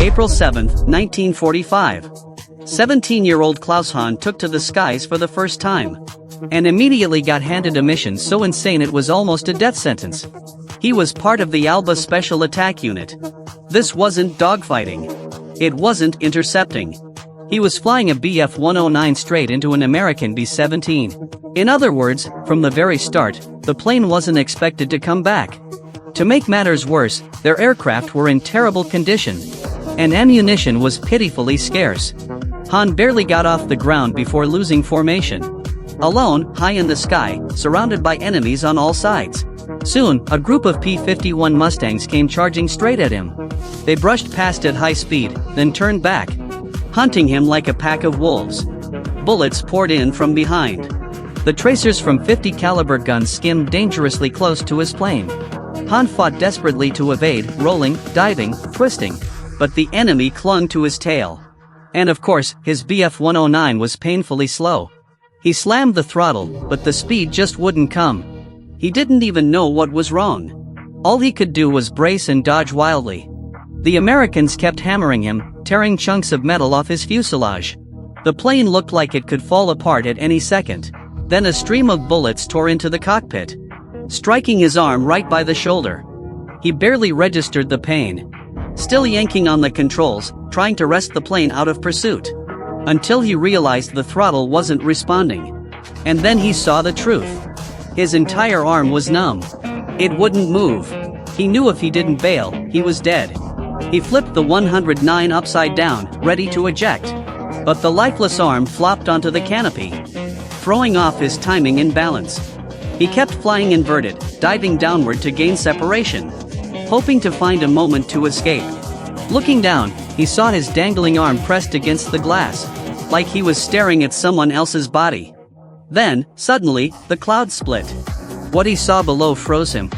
April 7, 1945. 17-year-old Klaus Hahn took to the skies for the first time. And immediately got handed a mission so insane it was almost a death sentence. He was part of the Alba Special Attack Unit. This wasn't dogfighting. It wasn't intercepting. He was flying a Bf-109 straight into an American B-17. In other words, from the very start, the plane wasn't expected to come back. To make matters worse, their aircraft were in terrible condition. And ammunition was pitifully scarce. Hahn barely got off the ground before losing formation. Alone, high in the sky, surrounded by enemies on all sides. Soon, a group of P-51 Mustangs came charging straight at him. They brushed past at high speed, then turned back, hunting him like a pack of wolves. Bullets poured in from behind. The tracers from 50 caliber guns skimmed dangerously close to his plane. Hahn fought desperately to evade, rolling, diving, twisting. But the enemy clung to his tail. And of course, his Bf-109 was painfully slow. He slammed the throttle, but the speed just wouldn't come. He didn't even know what was wrong. All he could do was brace and dodge wildly. The Americans kept hammering him, tearing chunks of metal off his fuselage. The plane looked like it could fall apart at any second. Then a stream of bullets tore into the cockpit, striking his arm right by the shoulder. He barely registered the pain, still yanking on the controls, trying to wrest the plane out of pursuit, until he realized the throttle wasn't responding. And then he saw the truth. His entire arm was numb. It wouldn't move. He knew if he didn't bail, he was dead. He flipped the 109 upside down, ready to eject. But the lifeless arm flopped onto the canopy, throwing off his timing and balance. He kept flying inverted, diving downward to gain separation, hoping to find a moment to escape. Looking down, he saw his dangling arm pressed against the glass, like he was staring at someone else's body. Then, suddenly, the clouds split. What he saw below froze him.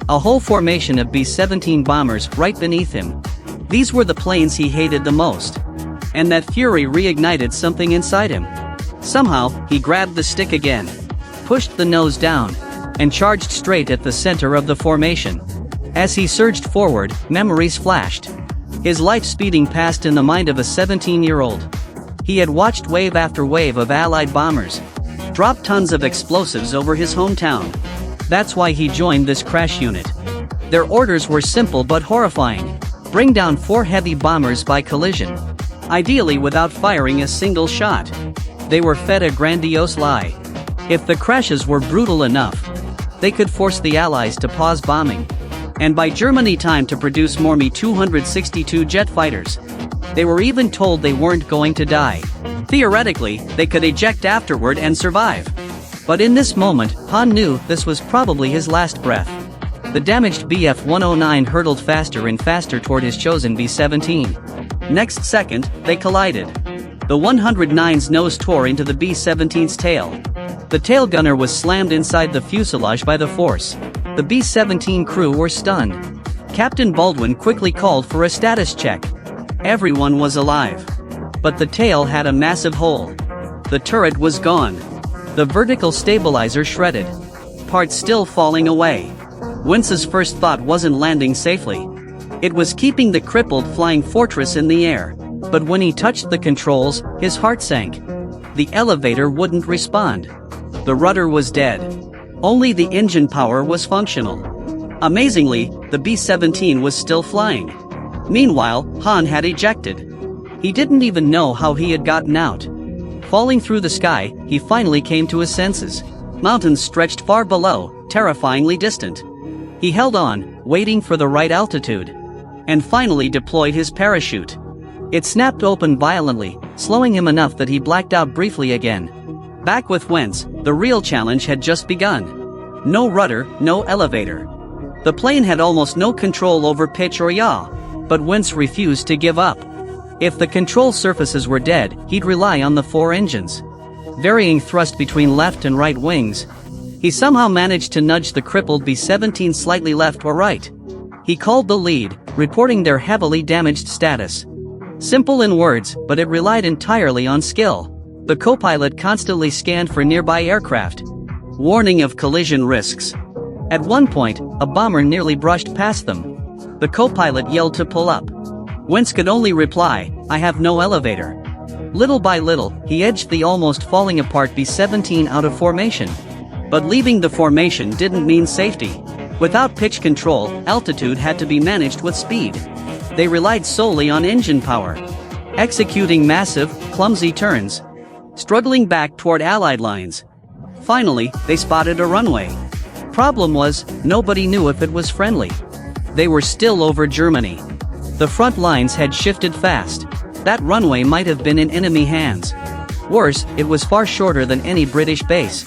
A whole formation of B-17 bombers right beneath him. These were the planes he hated the most. And that fury reignited something inside him. Somehow, he grabbed the stick again, pushed the nose down, and charged straight at the center of the formation. As he surged forward, memories flashed. His life speeding past in the mind of a 17-year-old. He had watched wave after wave of Allied bombers drop tons of explosives over his hometown. That's why he joined this crash unit. Their orders were simple but horrifying. Bring down 4 heavy bombers by collision, ideally without firing a single shot. They were fed a grandiose lie. If the crashes were brutal enough, they could force the Allies to pause bombing, and buy Germany time to produce more Me-262 jet fighters. They were even told they weren't going to die. Theoretically, they could eject afterward and survive. But in this moment, Hahn knew this was probably his last breath. The damaged Bf-109 hurtled faster and faster toward his chosen B-17. Next second, they collided. The 109's nose tore into the B-17's tail. The tail gunner was slammed inside the fuselage by the force. The B-17 crew were stunned. Captain Baldwin quickly called for a status check. Everyone was alive. But the tail had a massive hole. The turret was gone. The vertical stabilizer shredded. Parts still falling away. Wentz's first thought wasn't landing safely. It was keeping the crippled flying fortress in the air. But when he touched the controls, his heart sank. The elevator wouldn't respond. The rudder was dead. Only the engine power was functional. Amazingly, the B-17 was still flying. Meanwhile, Hahn had ejected. He didn't even know how he had gotten out. Falling through the sky, he finally came to his senses. Mountains stretched far below, terrifyingly distant. He held on, waiting for the right altitude, and finally deployed his parachute. It snapped open violently, slowing him enough that he blacked out briefly again. Back with Wentz, the real challenge had just begun. No rudder, no elevator. The plane had almost no control over pitch or yaw, but Wentz refused to give up. If the control surfaces were dead, he'd rely on the 4 engines. Varying thrust between left and right wings, he somehow managed to nudge the crippled B-17 slightly left or right. He called the lead, reporting their heavily damaged status. Simple in words, but it relied entirely on skill. The co-pilot constantly scanned for nearby aircraft, warning of collision risks. At one point, a bomber nearly brushed past them. The co-pilot yelled to pull up. Wentz could only reply, "I have no elevator." Little by little, he edged the almost falling apart B-17 out of formation. But leaving the formation didn't mean safety. Without pitch control, altitude had to be managed with speed. They relied solely on engine power, executing massive, clumsy turns, struggling back toward Allied lines. Finally, they spotted a runway. Problem was, nobody knew if it was friendly. They were still over Germany. The front lines had shifted fast. That runway might have been in enemy hands. Worse, it was far shorter than any British base.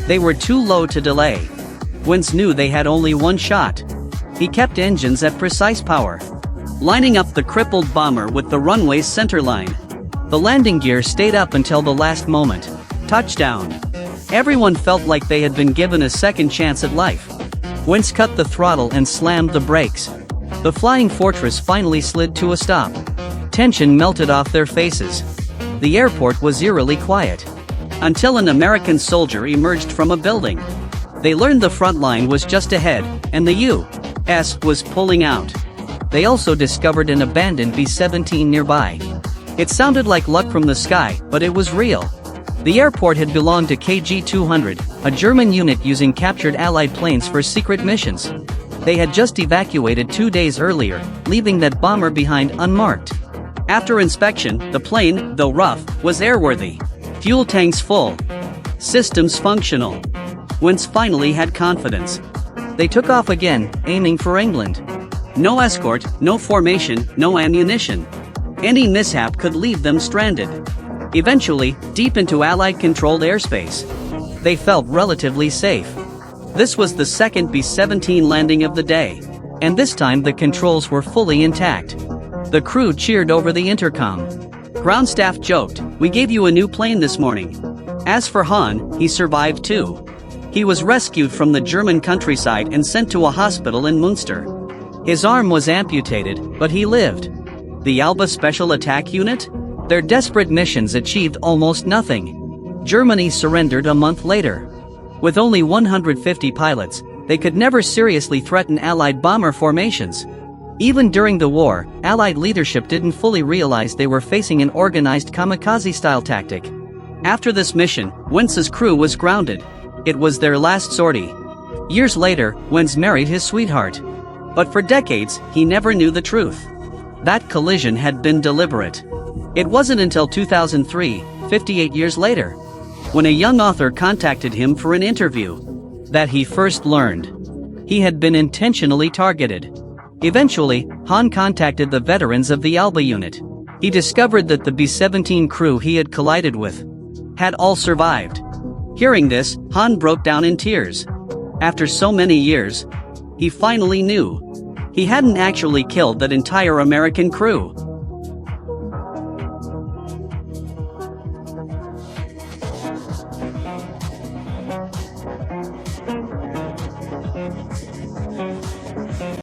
They were too low to delay. Wentz knew they had only one shot. He kept engines at precise power, lining up the crippled bomber with the runway's centerline. The landing gear stayed up until the last moment. Touchdown. Everyone felt like they had been given a second chance at life. Wentz cut the throttle and slammed the brakes. The Flying Fortress finally slid to a stop. Tension melted off their faces. The airport was eerily quiet. Until an American soldier emerged from a building. They learned the front line was just ahead, and the U.S. was pulling out. They also discovered an abandoned B-17 nearby. It sounded like luck from the sky, but it was real. The airport had belonged to KG-200, a German unit using captured Allied planes for secret missions. They had just evacuated 2 days earlier, leaving that bomber behind unmarked. After inspection, the plane, though rough, was airworthy. Fuel tanks full. Systems functional. Wentz finally had confidence. They took off again, aiming for England. No escort, no formation, no ammunition. Any mishap could leave them stranded. Eventually, deep into Allied-controlled airspace, they felt relatively safe. This was the second B-17 landing of the day, and this time the controls were fully intact. The crew cheered over the intercom. Ground staff joked, "We gave you a new plane this morning." As for Hahn, he survived too. He was rescued from the German countryside and sent to a hospital in Münster. His arm was amputated, but he lived. The Alba Special Attack Unit? Their desperate missions achieved almost nothing. Germany surrendered a month later. With only 150 pilots, they could never seriously threaten Allied bomber formations. Even during the war, Allied leadership didn't fully realize they were facing an organized kamikaze-style tactic. After this mission, Wentz's crew was grounded. It was their last sortie. Years later, Wentz married his sweetheart. But for decades, he never knew the truth. That collision had been deliberate. It wasn't until 2003, 58 years later, when a young author contacted him for an interview, that he first learned he had been intentionally targeted. Eventually, Hahn contacted the veterans of the Alba unit. He discovered that the B-17 crew he had collided with had all survived. Hearing this, Hahn broke down in tears. After so many years, he finally knew. He hadn't actually killed that entire American crew.